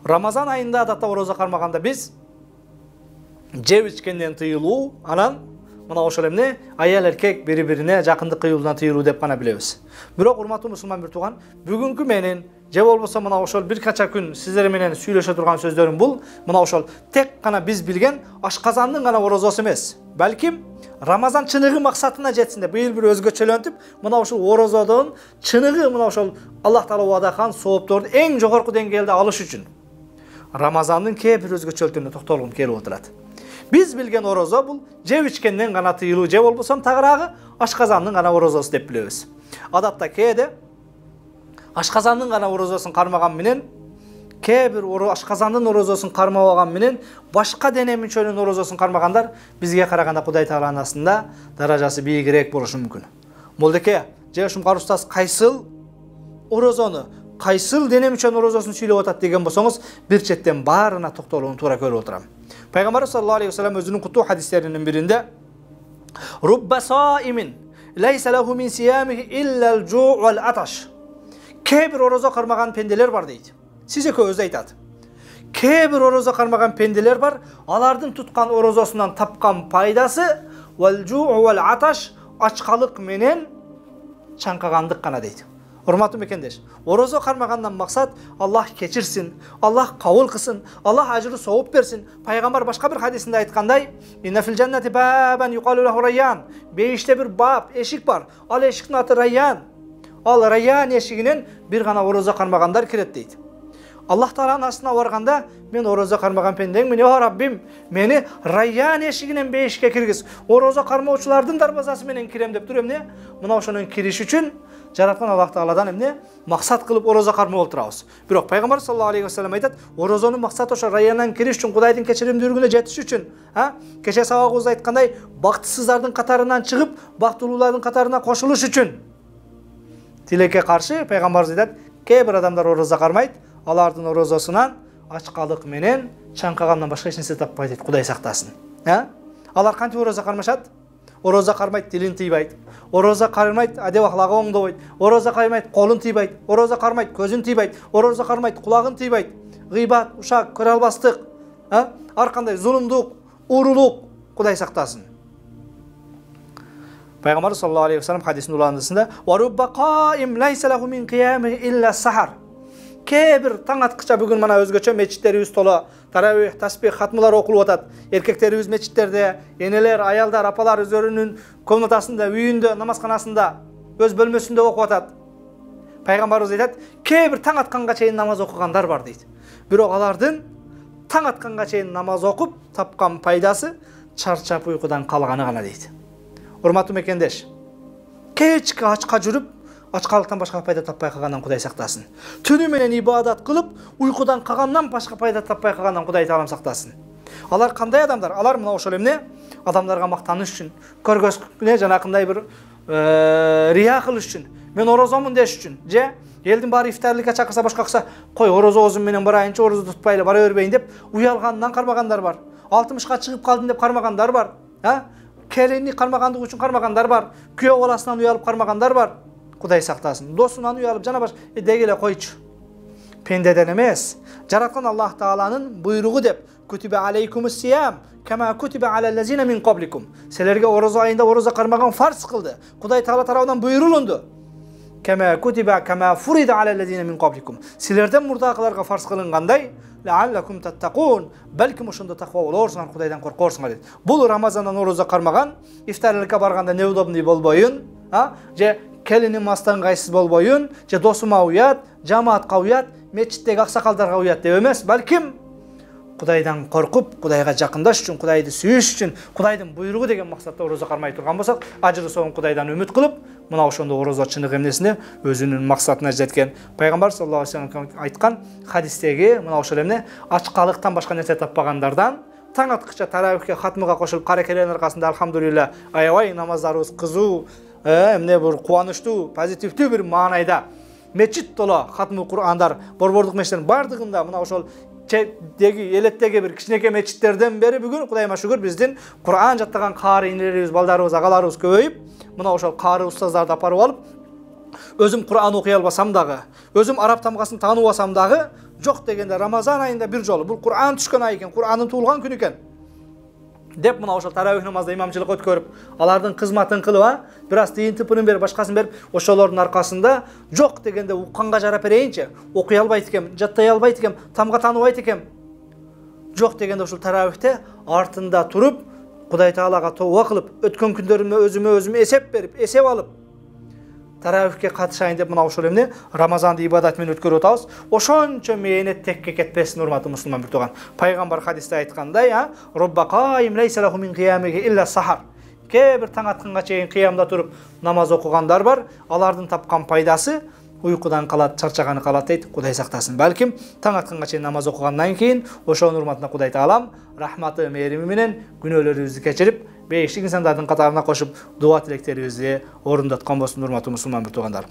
Рамазан айында адатта ороза кармаганда биз жеп ичкенден тыйылуу, анан мына ошол эмне аял эркек бири-бирине жакындык кыюудан тыйылуу деп гана билебиз. Бирок урматтуу мусулман бир тууган, бүгүнкү менин же болбосо мына ошол бир канча күн сиздер менен сүйлөшө турган сөздөрүм бул мына ошол тек гана биз билген ашказандын гана орозосу эмес. Балким Рамазан чыныгы максатына жетсин деп быйыл бир өзгөчөлөнтүп, мына ошол орозодон чыныгы мына ошол Аллах Таала убадакан соопторду эң жогорку деңгээлде алыш үчүн Рамазандын кээ бир өзгөчөлүктөрүнө токтолгум келип отурат. Биз билген орозо бул жеп ичкенден гана тыйылуу, же болбосо тагыраагы ашказандын гана орозосу деп билебиз. Адатта кээде ашказандын гана орозосун кармаган менен, кээ бир ашказандын орозосун кармабаган менен башка дене мүчөнүн орозосун кармагандар бизге караганда Кудай Тааланын астында даражасы бийигирээк болушу мүмкүн. Молдеке, же ушумкар устаз кайсыл орозону, кайсыл дене мүчөнүн орозосун сүйлөп атат деген болсоңуз, бир четтен баарына токтолууну туура көрүп отурам. Пайгамбар саллаллаху алейхи вассалам өзүнүн куттуу хадистеринин биринде "Рубба саимин лейса лаху мин сиямихи илля ал-жуу вал-аташ." Кээ бир орозо кармаган пенделер бар дейт. Сиз экөөбүз айтат. Кээ бир орозо кармаган пенделер бар, алардын туткан орозосунан тапкан пайдасы вал-жуу вал-аташ, ачкалык менен чаңкагандык гана дейт. Урматтуу мекендеш, орозо кармагандан максат Аллах кечирсин, Аллах кабыл кылсын, Аллах ажыры сооп берсин. Пайгамбар башка бир хадисинде айткандай, "Инна фил джаннати бабан юқалу лаху райян." Бейиште бир баб, эшик бар. Ал эшиктин аты Райян. Ал Райян эшигинен бир гана орозо кармагандар кирет дейт. Аллах Тааланын астына барганда, мен орозо кармаган пендеңмин, о Раббим, мени Райян эшигинен бейишке киргиз. Орозо кармоочулардын дарбазасы менен кирем деп тур эмне? Мына ошонун кириш үчүн жараткан Аллах Тааладан эмне максат кылып орозо кармап отурабыз. Бирок Пайгамбар саллаллаху алейхи вассалам айтат, орозонун максаты ошо Райяндан кириш үчүн, Кудайдын кечиримдүүлүгүнө жетиш үчүн. Кече сабагыбызда айткандай, бактысыздардын катарынан чыгып, бактылуулардын катарына кошулуш үчүн. Тилекке каршы Пайгамбарыбыз айтат, кээ бир адамдар орозо кармайт, алардын орозосунан ачкалык менен чаңкагандан башка эч нерсе таппайт дейт. Кудай сактасын. Алар кантип орозо кармашат? Орозо кармайт, тилин тийбайт. Орозо кармайт, адеп ахлагы оңдобойт. Орозо кармайт, колун тийбайт. Орозо кармайт, көзүн тийбайт. Орозо кармайт, кулагын тийбайт. Гыйбат, ушак, көрө албастык, ар кандай зулумдук, урулук, Кудай сактасын. Пайгамбар саллаллаху алейхи вассалам хадисин уландысында, "Ва рубба qaim laysa lahu min qiyamihi illa sahar." Кээ бир таң аткыча бүгүн мына өзгөчө мечиттерибиз толо таравих, тасбих, хатмалар окулуп атат. Эркектерибиз мечиттерде, энелер, аялдар, апалар өзөрүнүн комнатасында, үйүндө, намазканасында, өз бөлмөсүндө окуп атат. Пайгамбарыбыз айтат, кээ бир таң атканга чейин намаз окугандар бар дейт. Бирок алардын таң атканга чейин намаз окуп тапкан пайдасы чарчап уйкудан калганы гана дейт. Урматтуу мекендеш, кечке ачка жүрүп, ачкалыктан башка пайда таппай калгандан Кудай сактасын. Түнү менен ибадат кылып, уйкудан калгандан башка пайда таппай калгандан Кудай Таалам сактасын. Алар кандай адамдар? Алар мына ошол эмне? Адамдарга мактаныш үчүн, көргөзүнө жанакындай бир рия кылыш үчүн, мен орозомун деш үчүн, же элдин баары ифтарлыкка чакырса башка кылса, кой орозоозум менен барайынчы, орозо тутпайлы бара бербейин деп уялгандан кармагандар бар. 60ка чыгып калдым деп кармагандар бар. Келини кармагандык үчүн кармагандар бар. Күйөө баласынан уялып кармагандар бар. Кудай сактасын. Досунан уялып жана баш дегеле койчу. Пендеден эмес, жараткан Аллах Тааланын буйругу деп, "Кутиба алейкумус сиям, кама кутиба алаллазина мин qablikum." Силерге орозо айында орозо кармаган фарз кылды. Кудай Таала тарабынан буйрулунду. "Кама кутиба кама фурида алаллазина мин qablikum." Силерден мурдакыларга фарз кылынгандай, "Лааллакум таттакун." Балким ошондо таква болорсуңар, Кудайдан коркорсуңар дейт. Бул Рамазандан орозо кармаган, ифтарлыкка барганда неудобный болбойун, же келиним астан кайсыз болбойун, же досума уят, жамаатка уят, мечиттеги аксакалдарга уят деп эмес, балким Кудайдан коркуп, Кудайга жакындаш үчүн, Кудайды сүйүш үчүн, Кудайдын буйругу деген максатта орозо кармай турган болсок, ажыры соң Кудайдан үмүт кылып, мына ошондо орозо чыныгы эмнесине өзүнүн максатына жеткен. Пайгамбар саллаллаху алейхи вассалам айткан хадистеги мына ошол эмне ачкалыктан башка нерсе таппагандардан таң аткыча таравихке, хатмыга кошулуп карекелердин аркасында алхамдулилла аябай намаздарыбыз кызуу, эмне бир кубанычтуу, позитивдүү бир маанайда мечит толо хатмы Курандар, борбордук мечиттердин бардыгында мына ошол элеттеги бир кичинекей мечиттерден бери бүгүн Кудайыма шүгүр биздин Куран жаттаган каары инелерибиз, балдарыбыз, агаларыбыз көбөйүп, мына ошол каары устаздарды апарып алып, өзүм Куран окуй албасам дагы, өзүм араб тамгасын тааныбасам дагы, Жоқ дегенде Рамазан айында бир жолу, бул Кур'ан түшкөн ай экен, Кур'андын туулган күнү экен деп мына ошол таравих намазда имамчылык өткөрүп, алардын кызматын кылып, бир аз тыйын тыпынын берип, башкасын берип, ошолордун аркасында жок дегенде укканга жарап берейинчи, окуй албайт экем, жаттай албайт экем, тамга тааныбайт экем. Жок дегенде ушул таравихте артында туруп, Кудай Таалага тооба кылып, өткөн күндөрүмө өзүмө эсеп берип, эсеп алып, таравихке катышайын деп мына ошол эмне Рамазанды ибадат менен өткөрүп атабыз. Ошончо мээнет текке кетпесин, урматтуу мусулман бир тууган. Пайгамбар хадисте айткандай, Робба каим лейса лаху мин киямиги илля сахар. Кээ бир таң атканга чейин кыямда туруп намаз окугандар бар. Алардын тапкан пайдасы уйкудан калат, чарчаганы калат дейт. Кудай сактасын. Балким таң атканга чейин намаз окугандан кийин ошонун урматына Кудай Таалам рахматы, мээрими менен күнөөлөрүбүздү кечирип, бейиштик инсандардын катарына кошуп, дуа тилектерибизди орундаткан болсун, урматтуу мусулман бир туугандар.